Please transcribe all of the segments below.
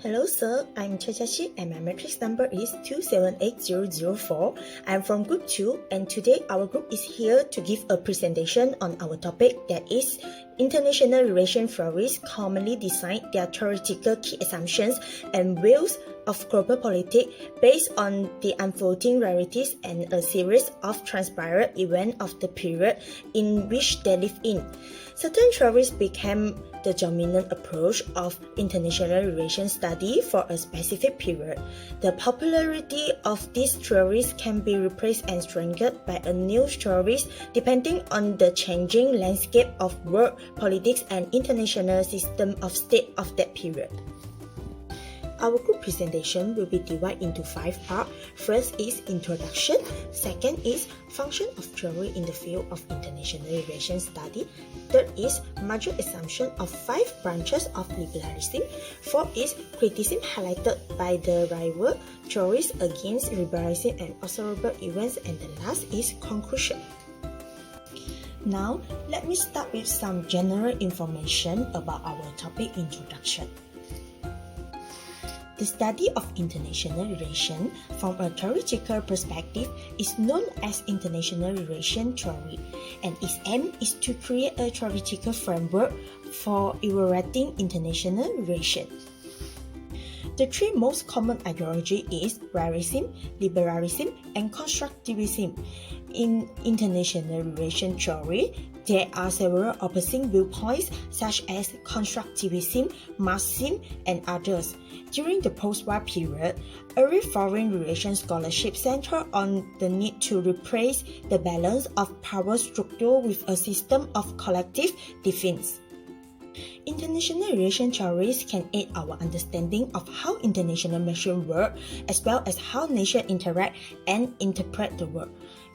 Hello sir, I'm Chachachi and my matrix number is 278004. I'm from group 2 and today our group is here to give a presentation on our topic, that is international relation theories commonly design their theoretical key assumptions and views of global politics based on the unfolding realities and a series of transparent events of the period in which they live in. Certain theories became the dominant approach of international relations study for a specific period. The popularity of these theories can be replaced and strengthened by a new theories depending on the changing landscape of world politics and international system of state of that period. Our group presentation will be divided into 5 parts. First is introduction, second is function of theory in the field of international relations study, third is major assumption of 5 branches of liberalism, fourth is criticism highlighted by the rival theories against liberalism and observable events, and the last is conclusion. Now, let me start with some general information about our topic introduction. The study of international relations from a theoretical perspective is known as international relations theory, and its aim is to create a theoretical framework for evaluating international relations. The 3 most common ideologies is realism, liberalism, and constructivism. In international relations theory, there are several opposing viewpoints such as constructivism, Marxism, and others. During the post-war period, early foreign relations scholarship centered on the need to replace the balance of power structure with a system of collective defense. International relations theories can aid our understanding of how international nations work, as well as how nations interact and interpret the world.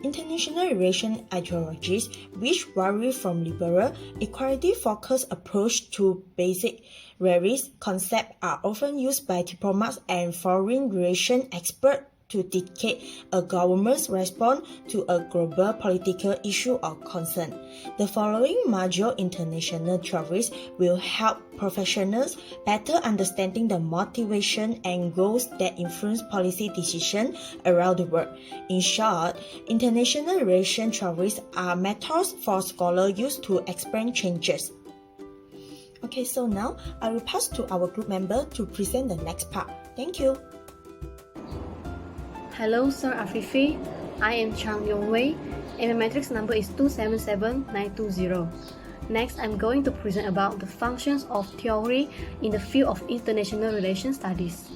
International relations ideologies, which vary from liberal, equality-focused approach to basic realist concepts, are often used by diplomats and foreign relations experts to dictate a government's response to a global political issue or concern. The following major international theories will help professionals better understanding the motivation and goals that influence policy decisions around the world. In short, international relations theories are methods for scholars use to explain changes. Okay, so now I will pass to our group member to present the next part. Thank you. Hello, Sir Afifi. I am Chang Yongwei, and my matrix number is 277920. Next, I'm going to present about the functions of theory in the field of international relations studies.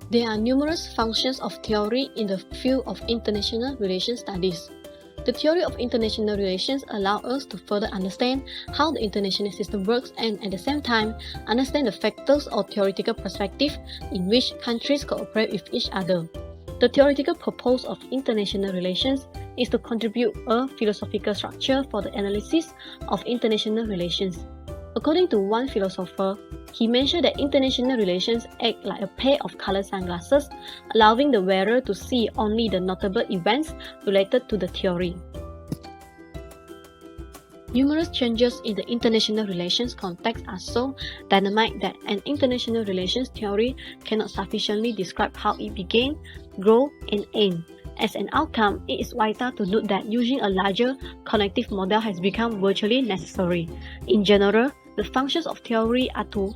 There are numerous functions of theory in the field of international relations studies. The theory of international relations allows us to further understand how the international system works and at the same time understand the factors or theoretical perspective in which countries cooperate with each other. The theoretical purpose of international relations is to contribute a philosophical structure for the analysis of international relations. According to one philosopher, he mentioned that international relations act like a pair of colored sunglasses, allowing the wearer to see only the notable events related to the theory. Numerous changes in the international relations context are so dynamic that an international relations theory cannot sufficiently describe how it began, grew, and end. As an outcome, it is vital to note that using a larger connective model has become virtually necessary. In general, the functions of theory are to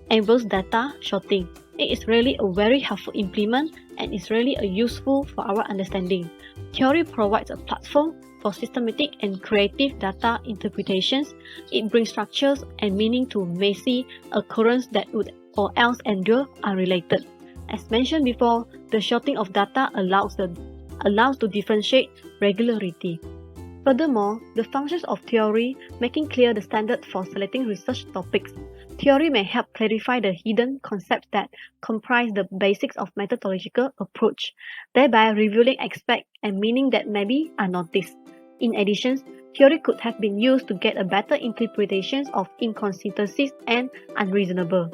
enable data sorting. It is really a very helpful implement and is really a useful for our understanding. Theory provides a platform for systematic and creative data interpretations. It brings structures and meaning to messy occurrences that would or else endure unrelated. As mentioned before, the sorting of data allows to differentiate regularity. Furthermore, the functions of theory making clear the standard for selecting research topics. Theory may help clarify the hidden concepts that comprise the basics of methodological approach, thereby revealing aspects and meaning that maybe unnoticed. In addition, theory could have been used to get a better interpretation of inconsistencies and unreasonable.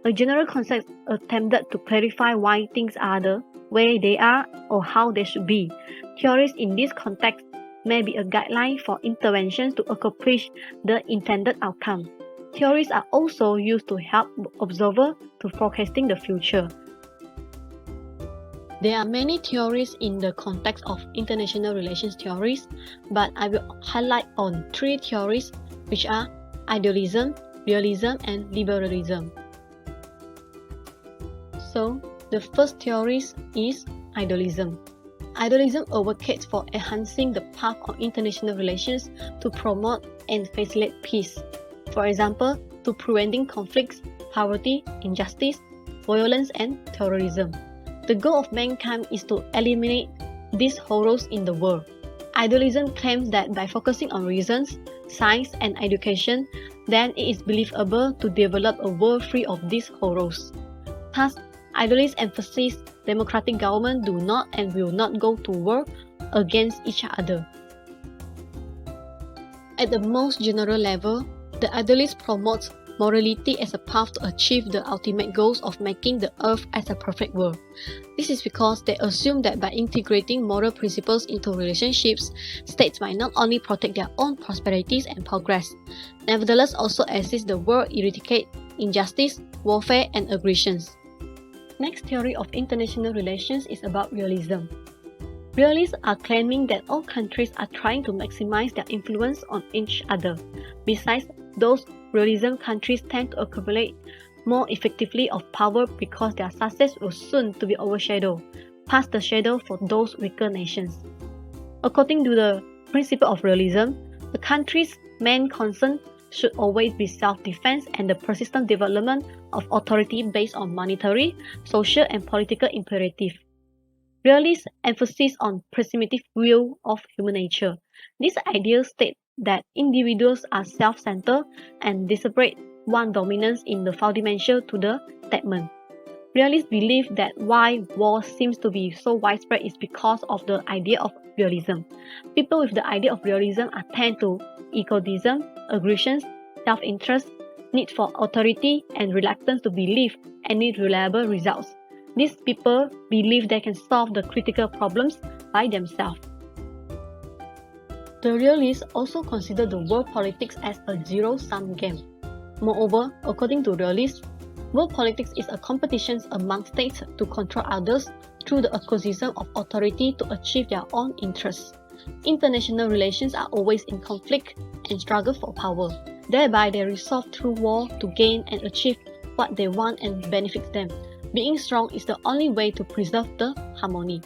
A general concept attempted to clarify why things are the way they are or how they should be. Theories in this context may be a guideline for interventions to accomplish the intended outcome. Theories are also used to help observers to forecasting the future. There are many theories in the context of international relations theories, but I will highlight on 3 theories, which are idealism, realism, and liberalism. So, the first theory is idealism. Idealism advocates for enhancing the path of international relations to promote and facilitate peace. For example, to preventing conflicts, poverty, injustice, violence, and terrorism. The goal of mankind is to eliminate these horrors in the world. Idealism claims that by focusing on reasons, science, and education, then it is believable to develop a world free of these horrors. Thus, idealists emphasize democratic government do not and will not go to war against each other. At the most general level, the idealist promotes morality as a path to achieve the ultimate goals of making the earth as a perfect world. This is because they assume that by integrating moral principles into relationships, states might not only protect their own prosperities and progress, nevertheless also assist the world eradicate injustice, warfare, and aggressions. Next theory of international relations is about realism. Realists are claiming that all countries are trying to maximize their influence on each other. Besides, those realism countries tend to accumulate more effectively of power because their success will soon to be overshadowed, past the shadow for those weaker nations. According to the principle of realism, the country's main concern should always be self-defense and the persistent development of authority based on monetary, social, and political imperative. Realists emphasize on primitive view of human nature. This idea states that individuals are self-centered and disparate one dominance in the fundamental to the statement. Realists believe that why war seems to be so widespread is because of the idea of realism. People with the idea of realism are tend to egotism, aggressions, self-interest, need for authority, and reluctance to believe any reliable results. These people believe they can solve the critical problems by themselves. The realists also consider the world politics as a zero-sum game. Moreover, according to realists, world politics is a competition among states to control others through the acquisition of authority to achieve their own interests. International relations are always in conflict and struggle for power. Thereby, they resolve through war to gain and achieve what they want and benefits them. Being strong is the only way to preserve the harmony.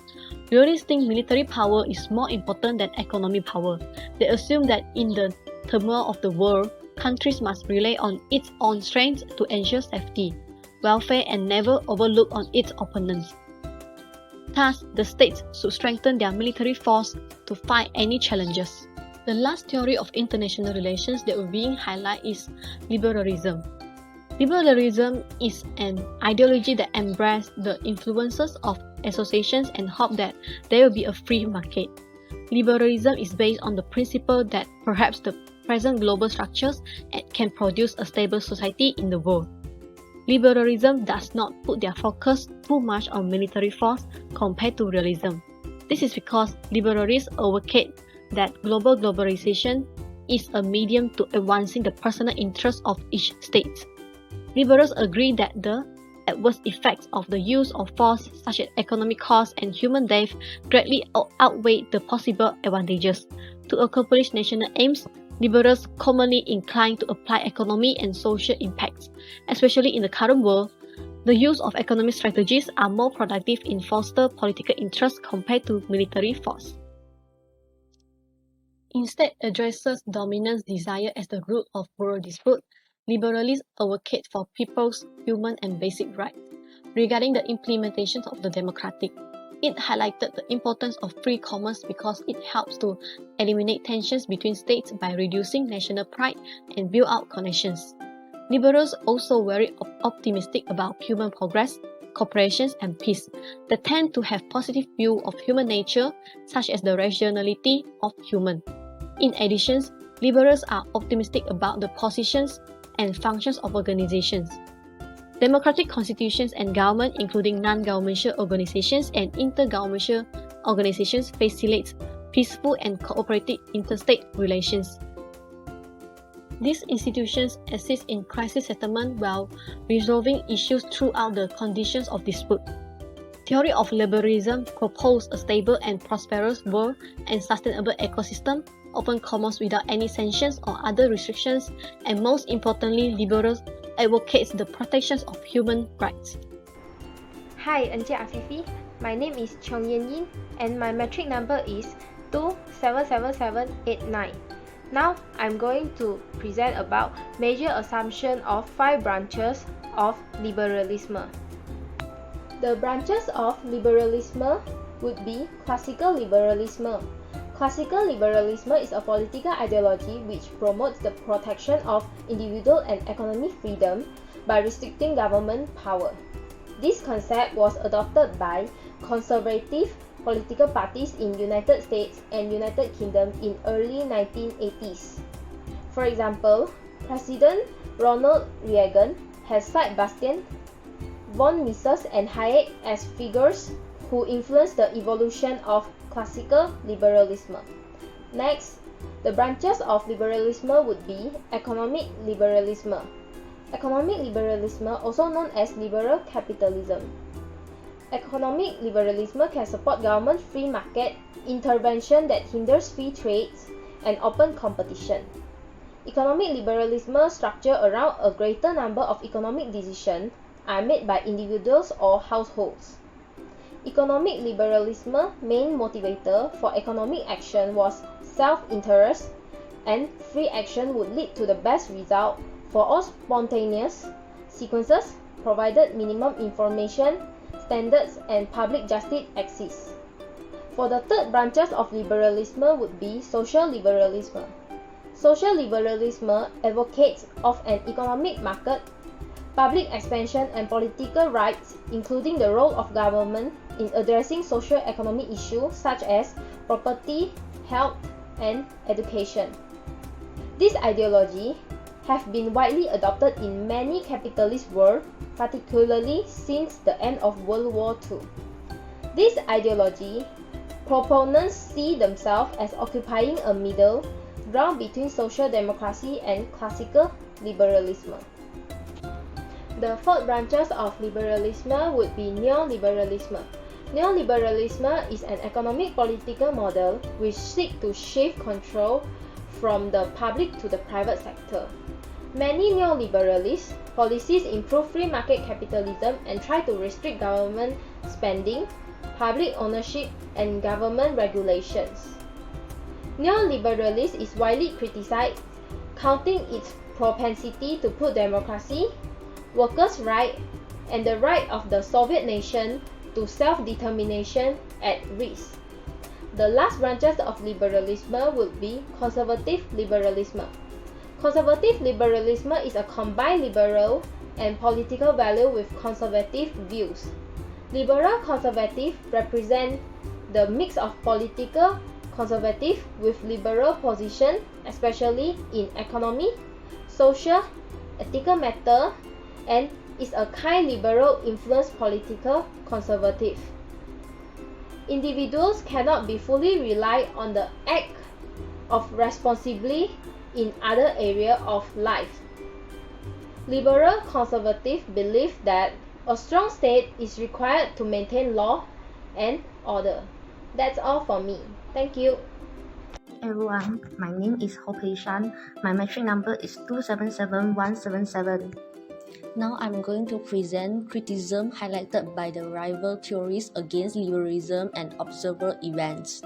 Realists think military power is more important than economic power. They assume that in the turmoil of the world, countries must rely on its own strength to ensure safety, welfare, and never overlook on its opponents. Thus, the states should strengthen their military force to fight any challenges. The last theory of international relations that will being highlighted is liberalism. Liberalism is an ideology that embraces the influences of associations and hope that there will be a free market. Liberalism is based on the principle that perhaps the present global structures can produce a stable society in the world. Liberalism does not put their focus too much on military force compared to realism. This is because liberalists advocate that globalization is a medium to advancing the personal interests of each state. Liberals agree that the adverse effects of the use of force, such as economic costs and human death, greatly outweigh the possible advantages. To accomplish national aims, liberals commonly incline to apply economic and social impacts. Especially in the current world, the use of economic strategies are more productive in foster political interests compared to military force. Instead, addresses dominance desire as the root of world dispute. Liberalists advocate for people's human and basic rights. Regarding the implementation of the democratic, it highlighted the importance of free commerce because it helps to eliminate tensions between states by reducing national pride and build out connections. Liberals also very optimistic about human progress, cooperation, and peace. They tend to have positive view of human nature, such as the rationality of human. In addition, liberals are optimistic about the positions and functions of organizations. Democratic constitutions and government, including non-governmental organizations and intergovernmental organizations, facilitate peaceful and cooperative interstate relations. These institutions assist in crisis settlement while resolving issues throughout the conditions of dispute. Theory of liberalism proposes a stable and prosperous world and sustainable ecosystem, open commerce without any sanctions or other restrictions, and most importantly, liberals advocates the protection of human rights. Hi, Encik Afifi. My name is Cheong Yen Yin and my metric number is 277789. Now, I'm going to present about major assumption of 5 branches of liberalism. The branches of liberalism would be classical liberalism. Classical liberalism is a political ideology which promotes the protection of individual and economic freedom by restricting government power. This concept was adopted by conservative political parties in United States and United Kingdom in early 1980s. For example, President Ronald Reagan has cited Bastian, von Mises and Hayek as figures who influenced the evolution of classical liberalism. Next, the branches of liberalism would be economic liberalism. Economic liberalism, also known as liberal capitalism. Economic liberalism can support government free market intervention that hinders free trade and open competition. Economic liberalism structure around a greater number of economic decisions are made by individuals or households. Economic liberalism main motivator for economic action was self-interest, and free action would lead to the best result for all spontaneous sequences provided minimum information, standards and public justice exist. For the third branches of liberalism would be social liberalism. Social liberalism advocates of an economic market, public expansion and political rights, including the role of government in addressing socio-economic issues such as property, health, and education. This ideology have been widely adopted in many capitalist worlds, particularly since the end of World War II. This ideology, proponents see themselves as occupying a middle ground between social democracy and classical liberalism. The fourth branches of liberalism would be neoliberalism. Neoliberalism is an economic political model which seeks to shift control from the public to the private sector. Many neoliberalist policies improve free market capitalism and try to restrict government spending, public ownership, and government regulations. Neoliberalism is widely criticized, counting its propensity to put democracy, workers' rights, and the right of the Soviet nation to self-determination at risk. The last branches of liberalism would be conservative liberalism. Conservative liberalism is a combined liberal and political value with conservative views. Liberal conservative represent the mix of political conservative with liberal position, especially in economy, social, ethical matter, and is a kind liberal influence political conservative. Individuals cannot be fully relied on the act of responsibly in other areas of life. Liberal conservative believe that a strong state is required to maintain law and order. That's all for me. Thank you. Everyone, my name is Ho Pei Shan. My metric number is 277177. Now I'm going to present criticism highlighted by the rival theories against liberalism and observer events.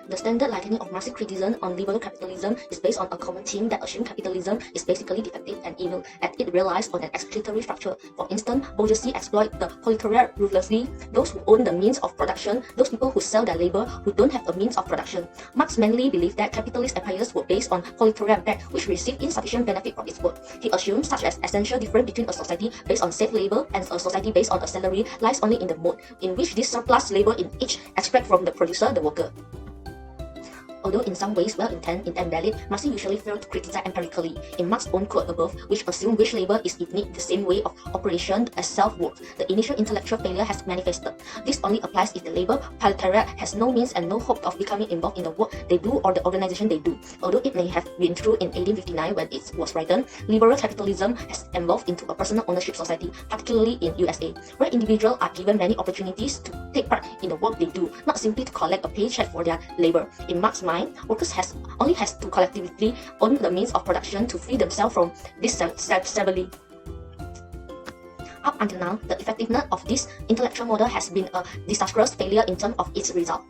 The standard lightning of Marxist criticism on liberal capitalism is based on a common theme that assumes capitalism is basically defective and evil, as it relies on an exploitatory structure. For instance, bourgeoisie exploit the proletariat ruthlessly, those who own the means of production, those people who sell their labor who don't have a means of production. Marx mainly believed that capitalist empires were based on proletariat back, which received insufficient benefit from its work. He assumes such as essential difference between a society based on slave labor and a society based on a salary lies only in the mode in which this surplus labor in each extract from the producer, the worker. Although in some ways well-intended and valid, Marx usually failed to criticize empirically. In Marx's own quote above, which assumed wage labor is indeed the same way of operation as self-work, the initial intellectual failure has manifested. This only applies if the labor proletariat has no means and no hope of becoming involved in the work they do or the organization they do. Although it may have been true in 1859 when it was written, liberal capitalism has evolved into a personal ownership society, particularly in USA, where individuals are given many opportunities to take part in the work they do, not simply to collect a paycheck for their labor. In Marx's mind, workers only has to collectively own the means of production to free themselves from this slavery. Up until now, the effectiveness of this intellectual model has been a disastrous failure in terms of its result.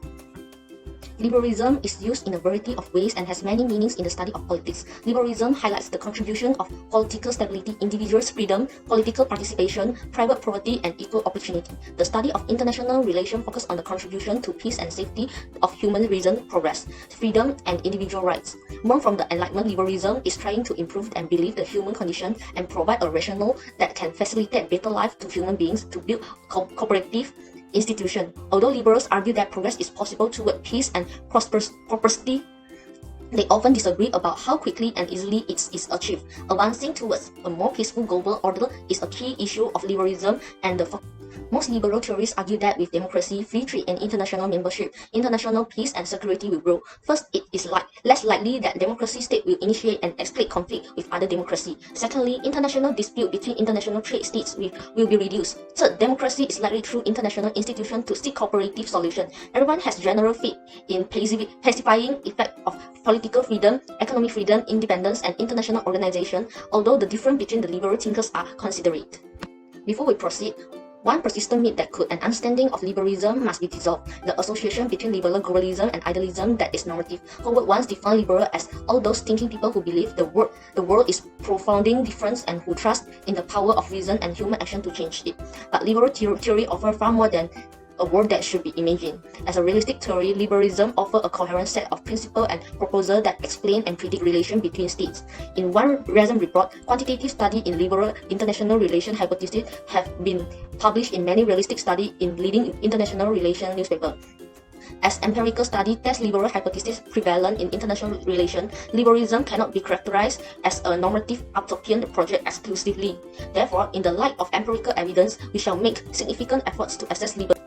Liberalism is used in a variety of ways and has many meanings in the study of politics. Liberalism highlights the contribution of political stability, individuals' freedom, political participation, private property, and equal opportunity. The study of international relations focuses on the contribution to peace and safety of human reason, progress, freedom, and individual rights. Born from the Enlightenment, liberalism is trying to improve and believe the human condition and provide a rationale that can facilitate better life to human beings to build cooperative institution. Although liberals argue that progress is possible toward peace and prosperity, they often disagree about how quickly and easily it is achieved. Advancing towards a more peaceful global order is a key issue of liberalism, and most liberal theorists argue that with democracy, free trade, and international membership, international peace and security will grow. First, it is less likely that democracy state will initiate and escalate conflict with other democracy. Secondly, international dispute between international trade states will be reduced. Third, democracy is likely through international institutions to seek cooperative solution. Everyone has general faith in pacifying effect of political freedom, economic freedom, independence, and international organization, although the difference between the liberal thinkers are considerate. Before we proceed, one persistent myth that could an understanding of liberalism must be dissolved: the association between liberal globalism and idealism that is normative. Howard once defined liberal as all those thinking people who believe the world is profounding different and who trust in the power of reason and human action to change it. But liberal theory offers far more than a world that should be imagined. As a realistic theory, liberalism offers a coherent set of principles and proposals that explain and predict relations between states. In one recent report, quantitative studies in liberal international relations hypotheses have been published in many realistic studies in leading international relations newspapers. As empirical studies test liberal hypotheses prevalent in international relations, liberalism cannot be characterized as a normative utopian project exclusively. Therefore, in the light of empirical evidence, we shall make significant efforts to assess liberalism.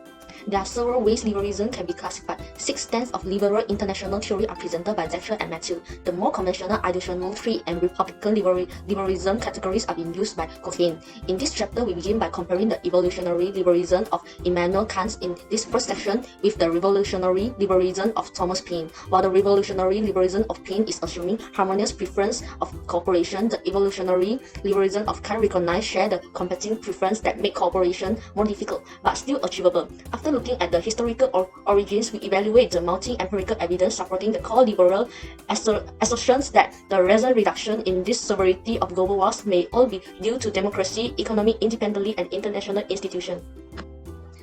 There are several ways liberalism can be classified. 6 stands of liberal international theory are presented by Zetscher and Matthew. The more conventional ideational trade and republican liberalism categories are being used by Coffin. In this chapter, we begin by comparing the evolutionary liberalism of Immanuel Kant in this first section with the revolutionary liberalism of Thomas Paine. While the revolutionary liberalism of Paine is assuming harmonious preference of cooperation, the evolutionary liberalism of Kant recognizes share the competing preference that make cooperation more difficult, but still achievable. After looking at the historical origins, we evaluate the multi-empirical evidence supporting the core liberal assertions that the recent reduction in this severity of global wars may all be due to democracy, economic independence, and international institutions.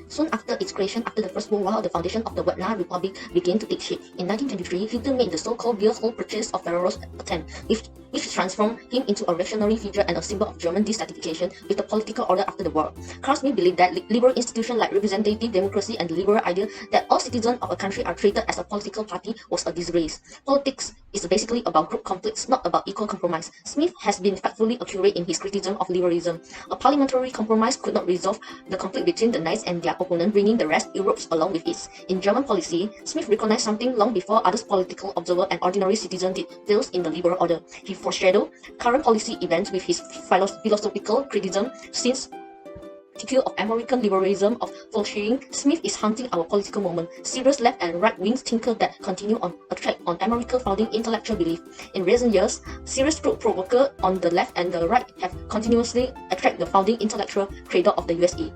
Soon after its creation, after the First World War, the foundation of the Weimar Republic began to take shape. In 1923, Hitler made the so-called beer hall purchase of Ferrero's attempt, which transformed him into a reactionary figure and a symbol of German dissatisfaction with the political order after the war. Karl Smith believed that liberal institutions like representative democracy and the liberal idea that all citizens of a country are treated as a political party was a disgrace. Politics is basically about group conflicts, not about equal compromise. Smith has been factfully accurate in his criticism of liberalism. A parliamentary compromise could not resolve the conflict between the Knights and their opponent, bringing the rest Europe along with it. In German policy, Smith recognized something long before other political observers and ordinary citizens did: fails in the liberal order. He foreshadowed current policy events with his philosophical criticism. Since critical of American liberalism of flourishing, Smith is hunting our political moment. Serious left and right-wing thinkers that continue on attack on American founding intellectual belief. In recent years, serious group provokers on the left and the right have continuously attacked the founding intellectual cradle of the USA.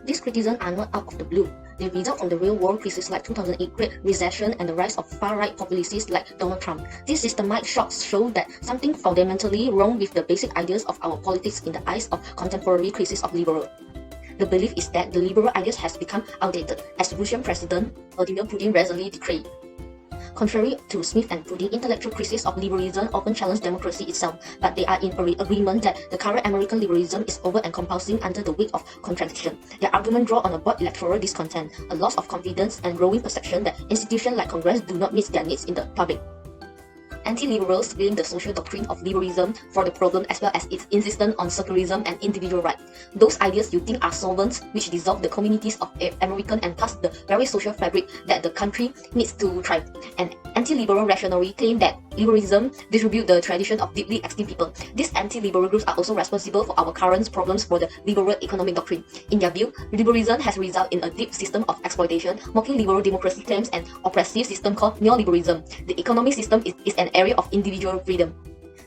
These criticisms are not out of the blue. They result from the real-world crises like 2008 Great Recession and the rise of far-right populists like Donald Trump. These systematic shocks show that something fundamentally wrong with the basic ideas of our politics in the eyes of contemporary crises of liberal. The belief is that the liberal ideas has become outdated, as Russian President Vladimir Putin recently declared. Contrary to Smith and Prudy, intellectual critics of liberalism often challenge democracy itself, but they are in agreement that the current American liberalism is over-encompassing under the weight of contradiction. Their argument draw on a broad electoral discontent, a loss of confidence, and growing perception that institutions like Congress do not meet their needs in the public. Anti-liberals blame the social doctrine of liberalism for the problem as well as its insistence on secularism and individual rights. Those ideas you think are solvents which dissolve the communities of American and thus the very social fabric that the country needs to thrive. And anti-liberal rationally claim that liberalism distributes the tradition of deeply extinct people. These anti-liberal groups are also responsible for our current problems for the liberal economic doctrine. In their view, liberalism has resulted in a deep system of exploitation, mocking liberal democracy claims and oppressive system called neoliberalism. The economic system is an area of individual freedom.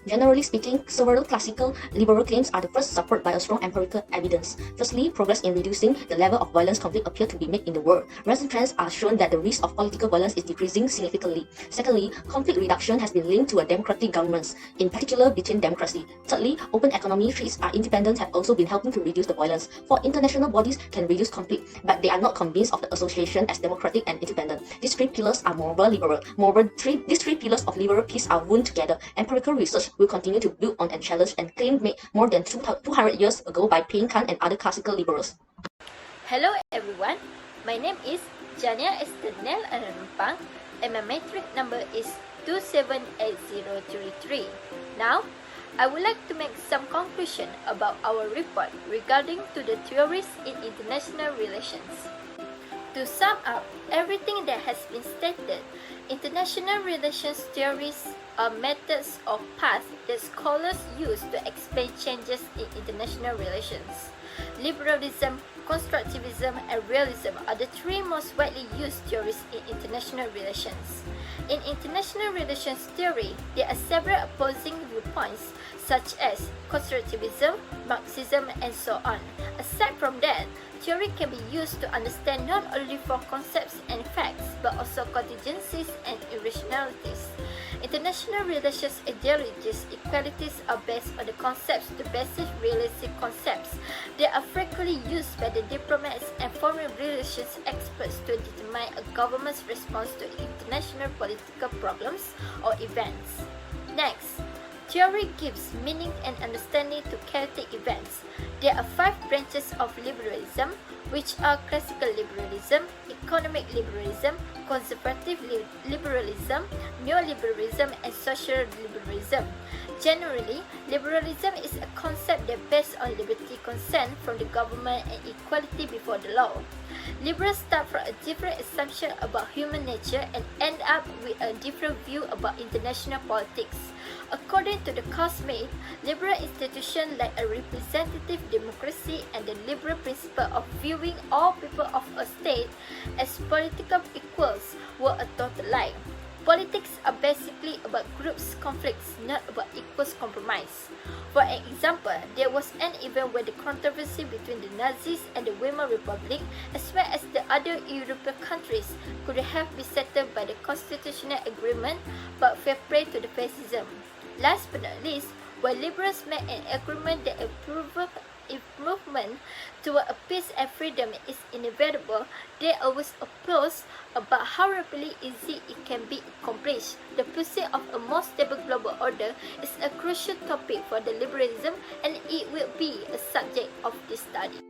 Generally speaking, several classical liberal claims are the first supported by a strong empirical evidence. Firstly, progress in reducing the level of violence conflict appear to be made in the world. Recent trends are shown that the risk of political violence is decreasing significantly. Secondly, conflict reduction has been linked to a democratic governments, in particular between democracy. Thirdly, open economy trees are independent have also been helping to reduce the violence. For international bodies can reduce conflict, but they are not convinced of the association as democratic and independent. These three pillars are moreover liberal. These three pillars of liberal peace are woven together. Empirical research will continue to build on and challenge and claim made more than 200 years ago by Paine, Kant, and other classical liberals. Hello everyone, my name is Jania Esternel Aranumpang and my matric number is 278033. Now, I would like to make some conclusion about our report regarding to the theories in international relations. To sum up everything that has been stated, international relations theories are methods or paths that scholars use to explain changes in international relations. Liberalism, constructivism, and realism are the three most widely used theories in international relations. In international relations theory, there are several opposing viewpoints such as constructivism, Marxism, and so on. Aside from that, theory can be used to understand not only for concepts and facts, but also contingencies and irrationalities. International relations ideologies, equalities are based on the concepts to basic realistic concepts. They are frequently used by the diplomats and foreign relations experts to determine a government's response to international political problems or events. Next, theory gives meaning and understanding to chaotic events. There are 5 branches of liberalism, which are classical liberalism, economic liberalism, conservative liberalism, neoliberalism, and social liberalism. Generally, liberalism is a concept that based on liberty, consent from the government, and equality before the law. Liberals start from a different assumption about human nature and end up with a different view about international politics. According to the Cosmate, liberal institutions like a representative democracy and the liberal principle of viewing all people of a state as political equals were a total lie. Politics are basically about groups' conflicts, not about equals compromise. For an example, there was an event where the controversy between the Nazis and the Weimar Republic, as well as the other European countries, could have been settled by the constitutional agreement, but fell prey to the fascism. Last but not least, while liberals made an agreement that improvement toward a peace and freedom is inevitable, they always oppose about how rapidly easy it can be accomplished. The pursuit of a more stable global order is a crucial topic for the liberalism, and it will be a subject of this study.